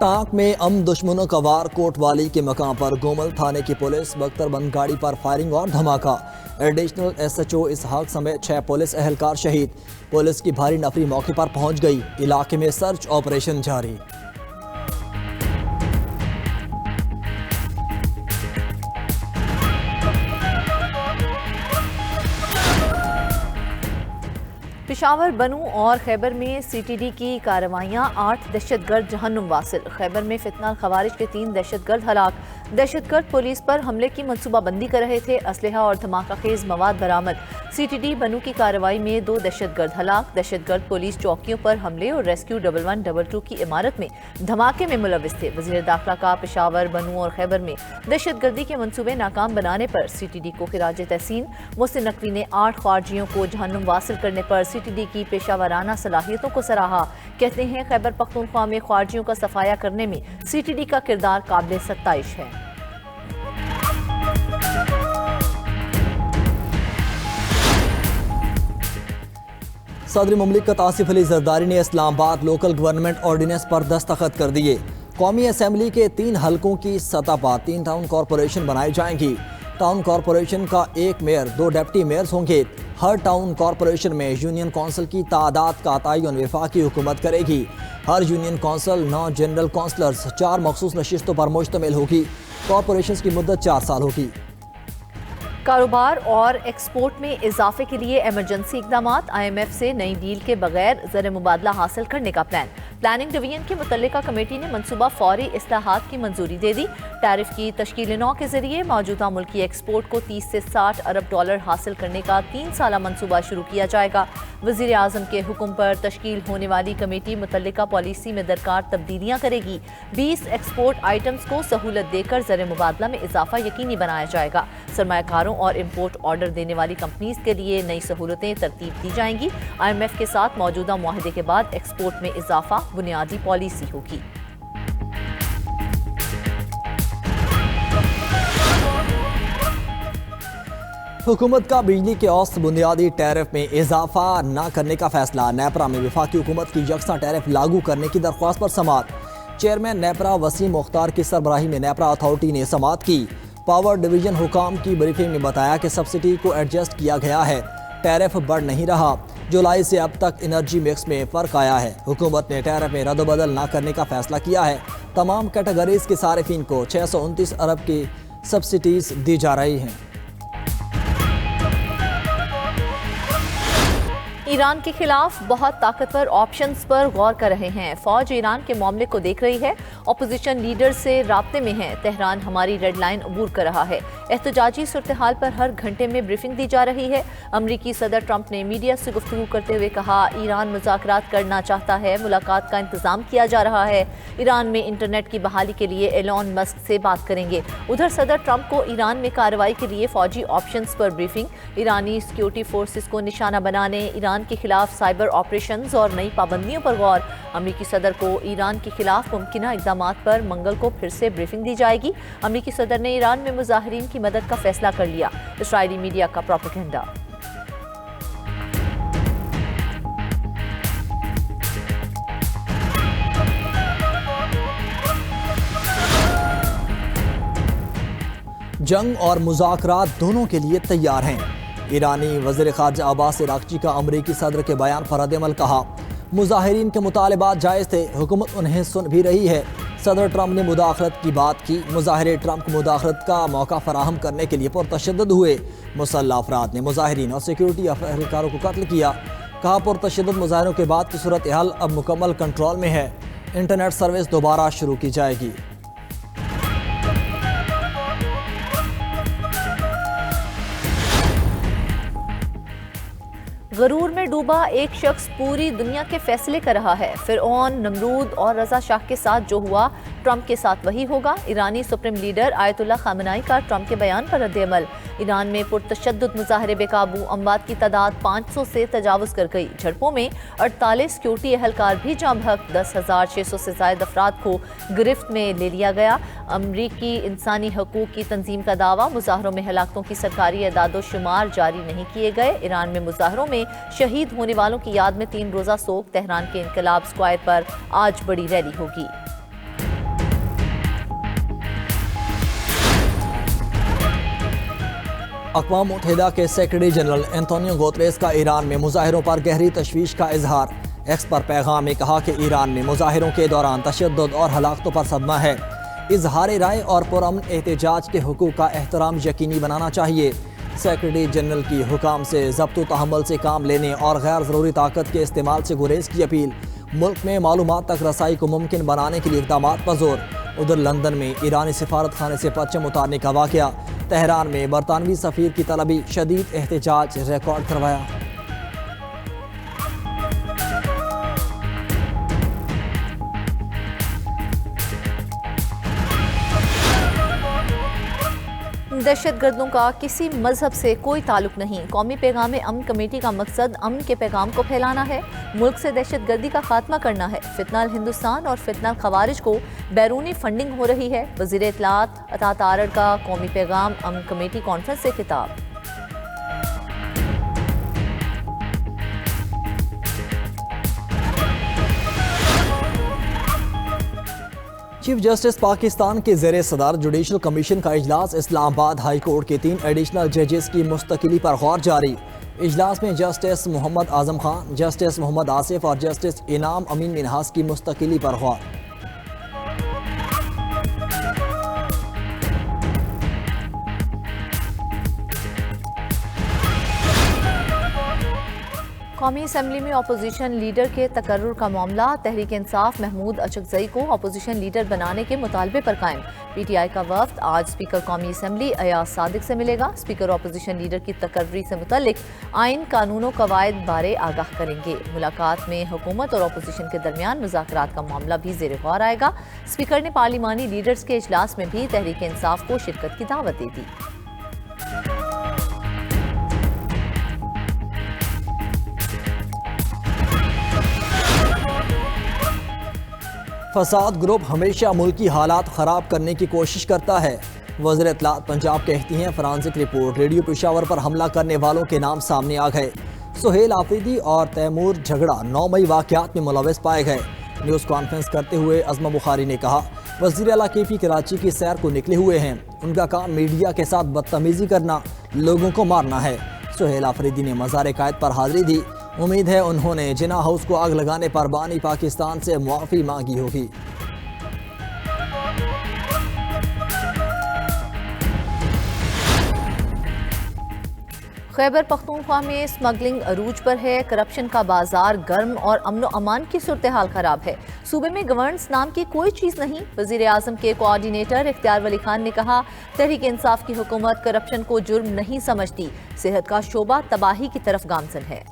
ٹانک میں دشمنوں کا وار، کوٹ والی کے مقام پر گومل تھانے کی پولیس بختر بند گاڑی پر فائرنگ اور دھماکہ۔ ایڈیشنل ایس ایچ او اسحاق سمیت 6 پولیس اہلکار شہید۔ پولیس کی بھاری نفری موقع پر پہنچ گئی، علاقے میں سرچ آپریشن جاری۔ پشاور، بنو اور خیبر میں سی ٹی ڈی کی کارروائیاں، 8 دہشت گرد جہنم واصل۔ خیبر میں فتنہ خوارج کے 3 دہشت گرد ہلاک۔ دہشت گرد پولیس پر حملے کی منصوبہ بندی کر رہے تھے، اسلحہ اور دھماکہ خیز مواد برآمد۔ سی ٹی ڈی بنو کی کارروائی میں 2 دہشت گرد ہلاک۔ دہشت گرد پولیس چوکیوں پر حملے اور ریسکیو 1122 کی عمارت میں دھماکے میں ملوث تھے۔ وزیر داخلہ کا پشاور، بنو اور خیبر میں دہشت گردی کے منصوبے ناکام بنانے پر سی ٹی ڈی کو خراج تحسین۔ محسن نقوی نے 8 خارجیوں کو جہنم واصل کرنے پر سی ٹی ڈی کی پیشہ ورانہ صلاحیتوں کو سراہا۔ کہتے ہیں خیبر پختونخوا میں خارجیوں کا صفایا کرنے میں سی ٹی ڈی کا کردار قابل ستائش ہے۔ صدر مملکت آصف علی زرداری نے اسلام آباد لوکل گورنمنٹ آرڈیننس پر دستخط کر دیے۔ قومی اسمبلی کے 3 حلقوں کی سطح پر 3 ٹاؤن کارپوریشن بنائی جائیں گی۔ ٹاؤن کارپوریشن کا 1 میئر، 2 ڈپٹی میئرز ہوں گے۔ ہر ٹاؤن کارپوریشن میں یونین کونسل کی تعداد کا تعین وفاقی حکومت کرے گی۔ ہر یونین کونسل 9 جنرل کونسلرز 4 مخصوص نشستوں پر مشتمل ہوگی۔ کارپوریشنز کی مدت 4 سال ہوگی۔ کاروبار اور ایکسپورٹ میں اضافے کے لیے ایمرجنسی اقدامات، آئی ایم ایف سے نئی ڈیل کے بغیر زر مبادلہ حاصل کرنے کا پلان۔ پلاننگ ڈویژن کی متعلقہ کمیٹی نے منصوبہ فوری اصلاحات کی منظوری دے دی۔ ٹیرف کی تشکیل نو کے ذریعے موجودہ ملکی ایکسپورٹ کو 30 سے 60 ارب ڈالر حاصل کرنے کا 3 سالہ منصوبہ شروع کیا جائے گا۔ وزیر اعظم کے حکم پر تشکیل ہونے والی کمیٹی متعلقہ پالیسی میں درکار تبدیلیاں کرے گی۔ 20 ایکسپورٹ آئٹمز کو سہولت دے کر زر مبادلہ میں اضافہ یقینی بنایا جائے گا۔ سرمایہ کاروں اور امپورٹ آرڈر دینے والی کمپنیز کے لیے نئی سہولتیں ترتیب دی جائیں گی۔ آئی ایم ایف کے ساتھ موجودہ معاہدے کے بعد ایکسپورٹ میں اضافہ بنیادی پالیسی ہوگی۔ حکومت کا بجلی کے اوسط بنیادی ٹیرف میں اضافہ نہ کرنے کا فیصلہ۔ نیپرا میں وفاقی حکومت کی یکساں ٹیرف لاگو کرنے کی درخواست پر سماعت۔ چیئرمین نیپرا وسیم مختار کی سربراہی میں نیپرا اتھارٹی نے سماعت کی۔ پاور ڈویژن حکام کی بریفنگ میں بتایا کہ سبسڈی کو ایڈجسٹ کیا گیا ہے، ٹیرف بڑھ نہیں رہا۔ جولائی سے اب تک انرجی مکس میں فرق آیا ہے۔ حکومت نے ٹیرف میں رد و بدل نہ کرنے کا فیصلہ کیا ہے۔ تمام کیٹیگریز کے صارفین کو 629 ارب کی سبسڈیز دی جا رہی ہیں۔ ایران کے خلاف بہت طاقتور آپشنز پر غور کر رہے ہیں۔ فوج ایران کے معاملے کو دیکھ رہی ہے، اپوزیشن لیڈر سے رابطے میں ہے۔ تہران ہماری ریڈ لائن عبور کر رہا ہے۔ احتجاجی صورتحال پر ہر گھنٹے میں بریفنگ دی جا رہی ہے۔ امریکی صدر ٹرمپ نے میڈیا سے گفتگو کرتے ہوئے کہا، ایران مذاکرات کرنا چاہتا ہے، ملاقات کا انتظام کیا جا رہا ہے۔ ایران میں انٹرنیٹ کی بحالی کے لیے ایلون مسک سے بات کریں گے۔ ادھر صدر ٹرمپ کو ایران میں کارروائی کے لیے فوجی آپشنز پر بریفنگ۔ ایرانی سیکیورٹی فورسز کو نشانہ بنانے، ایران کے خلاف سائبر آپریشنز اور نئی پابندیوں پر غور۔ امریکی صدر کو ایران کے خلاف ممکنہ اقدامات پر منگل کو پھر سے بریفنگ دی جائے گی۔ امریکی صدر نے ایران میں مظاہرین کی مدد کا فیصلہ کر لیا۔ اسرائیلی میڈیا کا پروپیگنڈا۔ جنگ اور مذاکرات دونوں کے لیے تیار ہیں۔ ایرانی وزیر خارجہ عباس عراقچی کا امریکی صدر کے بیان پر رد عمل۔ کہا، مظاہرین کے مطالبات جائز تھے، حکومت انہیں سن بھی رہی ہے۔ صدر ٹرمپ نے مداخلت کی بات کی۔ مظاہرے ٹرمپ کو مداخلت کا موقع فراہم کرنے کے لیے پرتشدد ہوئے۔ مسلح افراد نے مظاہرین اور سیکیورٹی اہلکاروں کو قتل کیا۔ کہا، پرتشدد مظاہروں کے بعد کی صورتحال اب مکمل کنٹرول میں ہے۔ انٹرنیٹ سروس دوبارہ شروع کی جائے گی۔ غرور میں ڈوبا ایک شخص پوری دنیا کے فیصلے کر رہا ہے۔ فرعون، نمرود اور رضا شاہ کے ساتھ جو ہوا، ٹرمپ کے ساتھ وہی ہوگا۔ ایرانی سپریم لیڈر آیت اللہ خامنائی کا ٹرمپ کے بیان پر رد عمل۔ ایران میں پرتشدد مظاہرے بے قابو، اموات کی تعداد 500 سے تجاوز کر گئی۔ جھڑپوں میں 48 سیکیورٹی اہلکار بھی جاں بحق، 10,600 سے زائد افراد کو گرفت میں لے لیا گیا۔ امریکی انسانی حقوق کی تنظیم کا دعویٰ، مظاہروں میں ہلاکتوں کی سرکاری اعداد و شمار جاری نہیں کیے گئے۔ ایران میں مظاہروں میں شہید ہونے والوں کی یاد میں 3 روزہ سوگ، تہران کے انقلاب اسکوائر پر آج بڑی ریلی ہوگی۔ اقوام متحدہ کے سیکرٹری جنرل اینٹونیو گوتریس کا ایران میں مظاہروں پر گہری تشویش کا اظہار۔ ایکس پر پیغام میں کہا کہ ایران میں مظاہروں کے دوران تشدد اور ہلاکتوں پر صدمہ ہے۔ اظہار رائے اور پرامن احتجاج کے حقوق کا احترام یقینی بنانا چاہیے۔ سیکرٹری جنرل کی حکام سے ضبط و تحمل سے کام لینے اور غیر ضروری طاقت کے استعمال سے گریز کی اپیل۔ ملک میں معلومات تک رسائی کو ممکن بنانے کے لیے اقدامات پر زور۔ ادھر لندن میں ایرانی سفارت خانے سے پرچم اتارنے کا واقعہ۔ تہران میں برطانوی سفیر کی طلبی، شدید احتجاج ریکارڈ کروایا۔ دہشت گردوں کا کسی مذہب سے کوئی تعلق نہیں۔ قومی پیغام امن کمیٹی کا مقصد امن کے پیغام کو پھیلانا ہے، ملک سے دہشت گردی کا خاتمہ کرنا ہے۔ فتنہ الہندوستان اور فتنہ الخوارج کو بیرونی فنڈنگ ہو رہی ہے۔ وزیر اطلاعات عطا تارڑ کا قومی پیغام امن کمیٹی کانفرنس سے خطاب۔ چیف جسٹس پاکستان کے زیر صدر جوڈیشل کمیشن کا اجلاس اسلام آباد ہائی کورٹ کے 3 ایڈیشنل ججز کی مستقلی پر غور جاری۔ اجلاس میں جسٹس محمد اعظم خان، جسٹس محمد آصف اور جسٹس انعام امین منہاس کی مستقلی پر غور۔ قومی اسمبلی میں اپوزیشن لیڈر کے تقرر کا معاملہ۔ تحریک انصاف محمود اچکزئی کو اپوزیشن لیڈر بنانے کے مطالبے پر قائم۔ پی ٹی آئی کا وفد آج اسپیکر قومی اسمبلی ایاز صادق سے ملے گا۔ اسپیکر اپوزیشن لیڈر کی تقرری سے متعلق آئین، قانون و قواعد بارے آگاہ کریں گے۔ ملاقات میں حکومت اور اپوزیشن کے درمیان مذاکرات کا معاملہ بھی زیر غور آئے گا۔ اسپیکر نے پارلیمانی لیڈرز کے اجلاس میں بھی تحریک انصاف کو شرکت کی دعوت دے دی۔ فساد گروپ ہمیشہ ملکی حالات خراب کرنے کی کوشش کرتا ہے۔ وزیر اطلاعات پنجاب کہتی ہیں فرانسک رپورٹ، ریڈیو پشاور پر حملہ کرنے والوں کے نام سامنے آ گئے۔ سہیل آفریدی اور تیمور جھگڑا 9 مئی واقعات میں ملوث پائے گئے۔ نیوز کانفرنس کرتے ہوئے عظمہ بخاری نے کہا وزیر اعلیٰ کے پی کراچی کی سیر کو نکلے ہوئے ہیں، ان کا کام میڈیا کے ساتھ بدتمیزی کرنا، لوگوں کو مارنا ہے۔ سہیل آفریدی نے مزار قائد پر حاضری دی۔ امید ہے انہوں نے جناح ہاؤس کو آگ لگانے پر بانی پاکستان سے معافی مانگی ہوگی۔ خیبر پختونخوا میں اسمگلنگ عروج پر ہے، کرپشن کا بازار گرم اور امن و امان کی صورتحال خراب ہے۔ صوبے میں گورننس نام کی کوئی چیز نہیں۔ وزیر اعظم کے کوآرڈینیٹر اختیار ولی خان نے کہا تحریک انصاف کی حکومت کرپشن کو جرم نہیں سمجھتی، صحت کا شعبہ تباہی کی طرف گامزن ہے۔